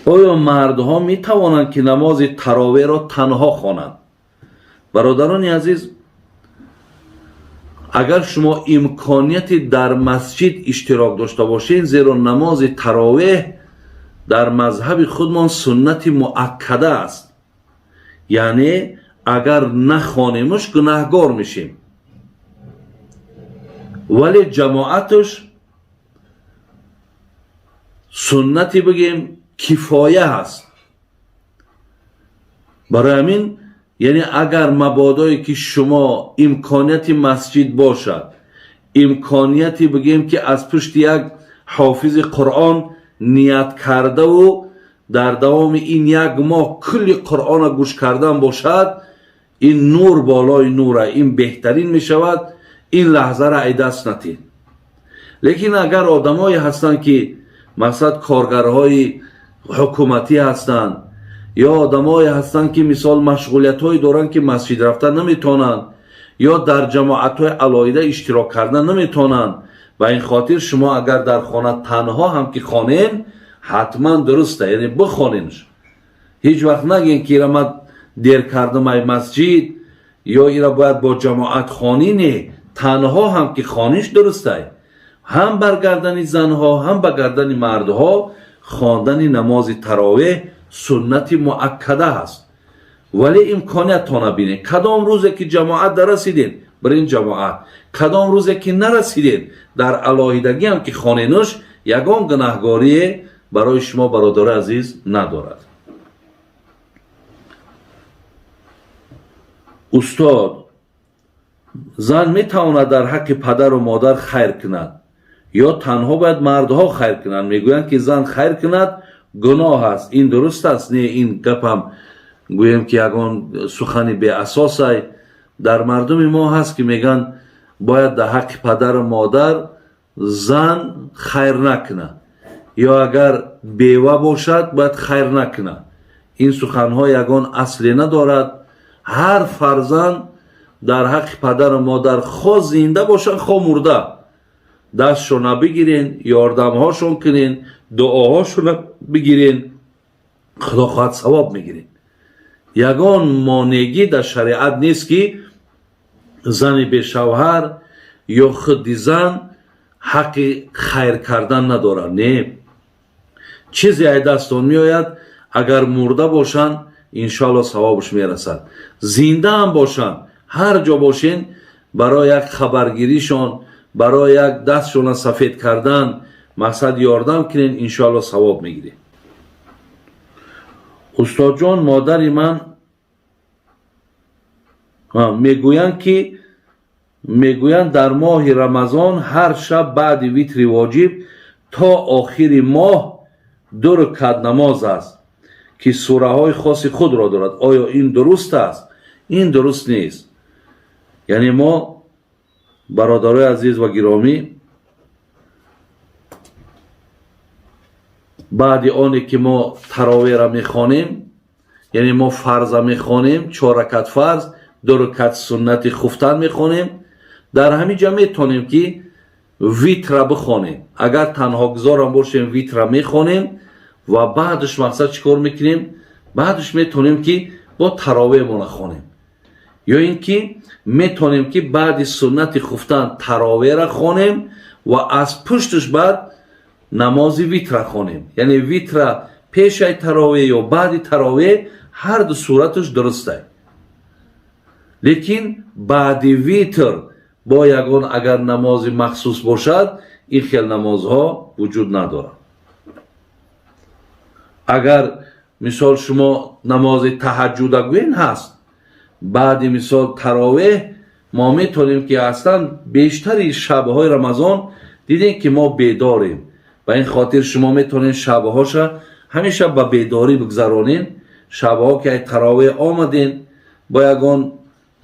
آیا مردها می توانند که نماز تراویح را تنها خوانند؟ برادران عزیز، اگر شما امکانیت در مسجد اشتراک داشته باشین، زیرا نماز تراویح در مذهب خودمان سنت مؤکده است، یعنی اگر نخوانیمش گناهگار میشیم، ولی جماعتش سنتی بگیم کفایه هست. برای همین یعنی اگر مبادایی که شما امکانیت مسجد باشد، امکانیتی بگیم که از پشت یک حافظ قرآن نیت کرده و در دوام این یک ماه کلی قرآن گوش کردن باشد، این نور بالای نوره، این بهترین می شود. این لحظه را ای دست نتین. لیکن اگر آدمایی هستند که مثلا کارگرهای حکومتی هستند، یا آدمایی هستند که مثال مشغولیت های دارند که مسجد رفتن نمیتونند، یا در جماعت های علایده اشتراک کردن نمیتونند، و این خاطر شما اگر در خانه تنها هم که خوانین حتما درسته، یعنی بخوانینش. هیچ وقت نگین که ایرا دیر کردم ای مسجد، یا ایرا باید با جماعت خوانینه. تنها هم که خوانیش درسته. هم برگردن زنها هم برگردن مردها خواندن نماز تراویح سنت مؤکده است. ولی امکانیت تا نبینه، کدام روزه که جماعت در رسیدین بر این جماعت، کدام روزه که نرسیدین در علاهیدگی هم که خوانینش، یگان گناهگاری برای شما برادر عزیز ندارد. استاد، زن می تواند در حق پدر و مادر خیر کند یا تنها باید مردها خیر کنند؟ میگویند که زن خیر کند گناه است. این درست است؟ نه، این گپم گویم که یگان سخنی به اساس است. در مردم ما هست که میگن باید در حق پدر و مادر زن خیر نکنه، یا اگر بیوه باشد باید خیر نکنه. این سخنها یگان اصلی ندارد. هر فرزند در حق پدر و مادر خواه زنده باشن خواه مرده، دستشون بگیرین، یاردمهاشون کنین، دعاهاشون بگیرین، خدا خواهد ثواب میگیرین. یگان مانعی در شریعت نیست که زن به شوهر یا خود زن حق خیر کردن ندارن. نه، چیزی ای دستان می آید، اگر مرده باشن انشاءالله ثوابش میرسد. زنده هم باشن، هر جا باشین برای یک خبرگیریشان، برای یک دستشون سفید کردن مقصد یاردم کنین، انشاءالله ثواب میگیرین. استاد جان، مادر من میگویند در ماه رمضان هر شب بعد ویتر واجب تا آخر ماه 2 رکعت نماز است که سوره های خاص خود را دارد. آیا این درست است؟ این درست نیست. یعنی ما برادرای عزیز و گرامی، بعد آنی که ما تراویح را میخوانیم، یعنی ما فرض را میخوانیم، 4 رکعت فرض، 2 رکعت سنت خفتن میخوانیم، در همین جا میتونیم که ویتر را بخوانیم. اگر تنها گذار هم باشیم ویتر را میخوانیم و بعدش مقصد چیکار میکنیم؟ بعدش میتونیم که با تراویح ما نخوانیم، یا اینکه میتونیم که بعد سنت خفتن تراویح را خوانیم و از پشتش بعد نماز ویتر را خوانیم. یعنی ویتر پیش تراویح یا بعد تراویح، هر دو صورتش درسته. لیکن بعد ویتر با یگان اگر نماز مخصوص باشد، این خیل نمازها وجود ندارد. اگر مثال شما نماز تهجد گوین هست، بعد مثال تراویح، ما میتونیم که اصلا بیشتری شبهای رمضان دیدین که ما بیداریم، و این خاطر شما میتونین شبهاشا همیشه با بیداری بگذرانین. شبها که تراویح آمدین، با یگان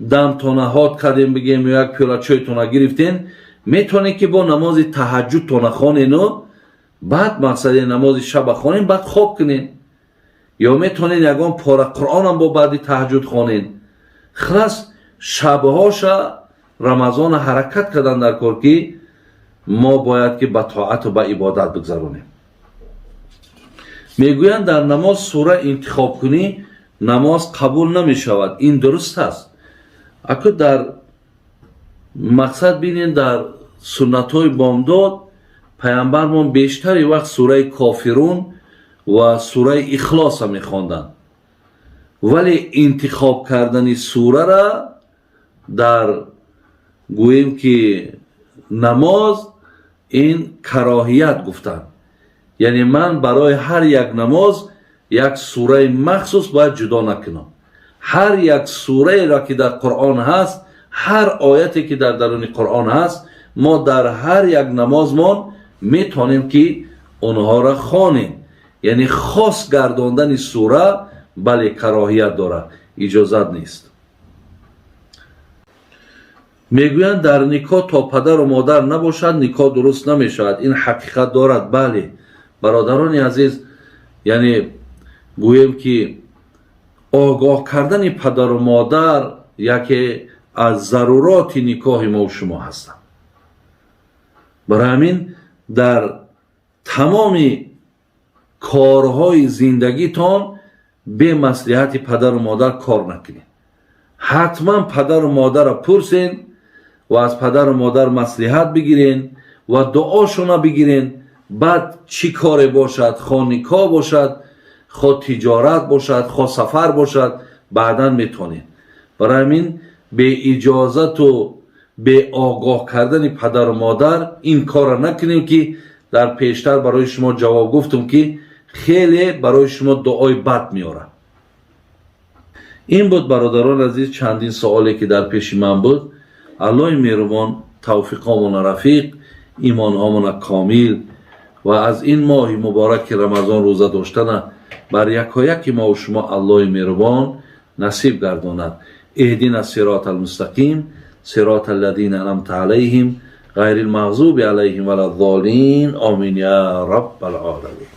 دم تونه هات کردین بگیم، یا یک پیاله چای تونه گرفتین، میتونین که با نماز تهجد تونه خوانین و بعد مقصد نماز شب خوانین، بعد خواب کنین. یا میتونین یگان پاره قرآن هم با بعد تهجد خوانین. خلاص شبهاشا رمضان حرکت کردن در کار که ما باید که به طاعت و به عبادت بگذرونیم. میگویند در نماز سوره انتخاب کنی نماز قبول نمی شود. این درست است. اگر در مقصد بینین در سنت های بامداد پیامبرمون بیشتری وقت سوره کافرون و سوره اخلاص می خواندند، ولی انتخاب کردن سوره را در گوییم که نماز این کراهیت گفتند. یعنی من برای هر یک نماز یک سوره مخصوص باید جدا نکنم. هر یک سوره را که در قرآن هست، هر آیتی که در درون قرآن هست، ما در هر یک نمازمان میتونیم که اونها را خوانیم. یعنی خاص گرداندن سوره بله کراهیت داره، اجازت نیست. میگویند در نکاح تا پدر و مادر نباشد نکاح درست نمیشود. این حقیقت دارد. بله برادران عزیز، یعنی گویم که آگاه کردن پدر و مادر یکی از ضرورات نکاح ما و شما هستند. برای همین در تمام کارهای زندگیتان به مصلحت پدر و مادر کار نکنید. حتما پدر و مادر را پرسین و از پدر و مادر مصلحت بگیرین و دعاشون بگیرین. بعد چی کار باشد، خواه نکاح باشد، خواه تجارت باشد، خواه سفر باشد، بعدا میتونین. برای همین به اجازت و به آگاه کردن پدر و مادر این کار را نکنیم که در پیشتر برای شما جواب گفتم که خیلی برای شما دعای بد میاره. این بود برادران عزیز چندین سوالی که در پیش من بود. الله مهربان توفیق آمون رفیق، ایمان آمون کامل و از این ماه مبارک رمضان روزه داشتن بر یکایک ما و شما الله مهربان نصیب گرداند. اهدنا الصراط المستقیم صراط الذین انعمت علیهم غیر المغضوب علیهم ولا الضالین. آمین یا رب العالمین.